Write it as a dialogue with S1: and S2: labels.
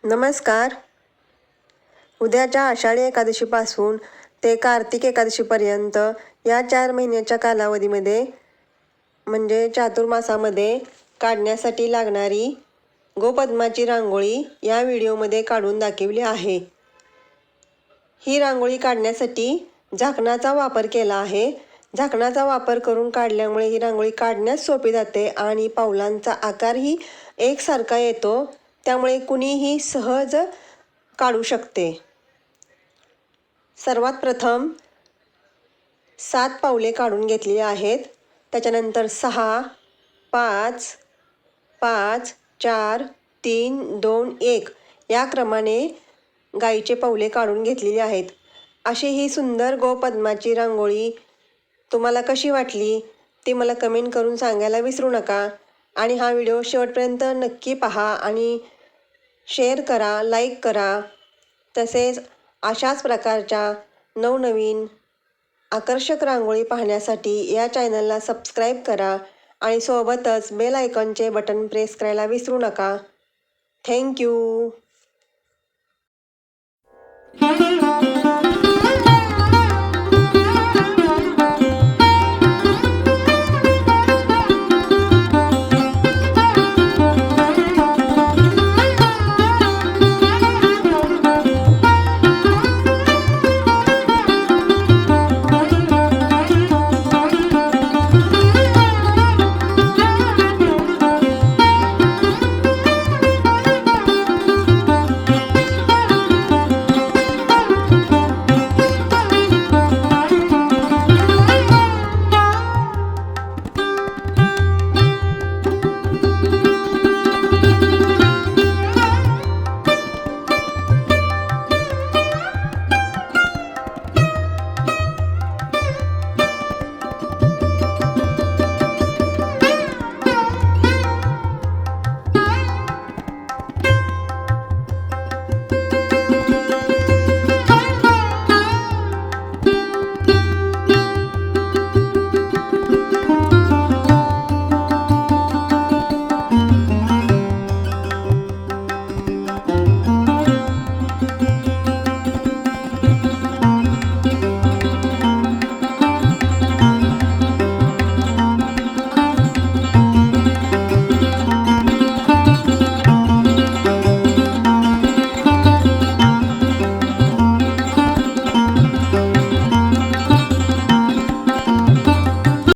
S1: नमस्कार. उद्याच्या आषाढी एकादशीपासून ते कार्तिक एकादशीपर्यंत या 4 महिन्याच्या कालावधीमध्ये म्हणजे चातुर्मासामध्ये काढण्यासाठी लागणारी गोपद्माची रांगोळी या व्हिडिओमध्ये काढून दाखवली आहे. ही रांगोळी काढण्यासाठी झाकणाचा वापर केला आहे. झाकणाचा वापर करून काढल्यामुळे ही रांगोळी काढण्यास सोपी जाते आणि पावलांचा आकारही एकसारखा येतो, त्यामुळे कुणीही सहज काढू शकते. सर्वात प्रथम 7 पावले काढून घेतली आहेत. त्याच्यानंतर 6, 5, 5, 4, 3, 2, 1 या क्रमाने गाईचे पावले काढून घेतलेली आहेत. अशी ही सुंदर गोपद्माची रांगोळी तुम्हाला कशी वाटली ती मला कमेंट करून सांगायला विसरू नका. आणि हा व्हिडिओ शेवटपर्यंत नक्की पहा आणि शेअर करा, लाईक करा. तसेच अशाच प्रकारच्या नवनवीन आकर्षक रांगोळी पाहण्यासाठी या चॅनलला सबस्क्राईब करा आणि सोबतच बेल आयकॉनचे बटन प्रेस करायला विसरू नका. थँक्यू.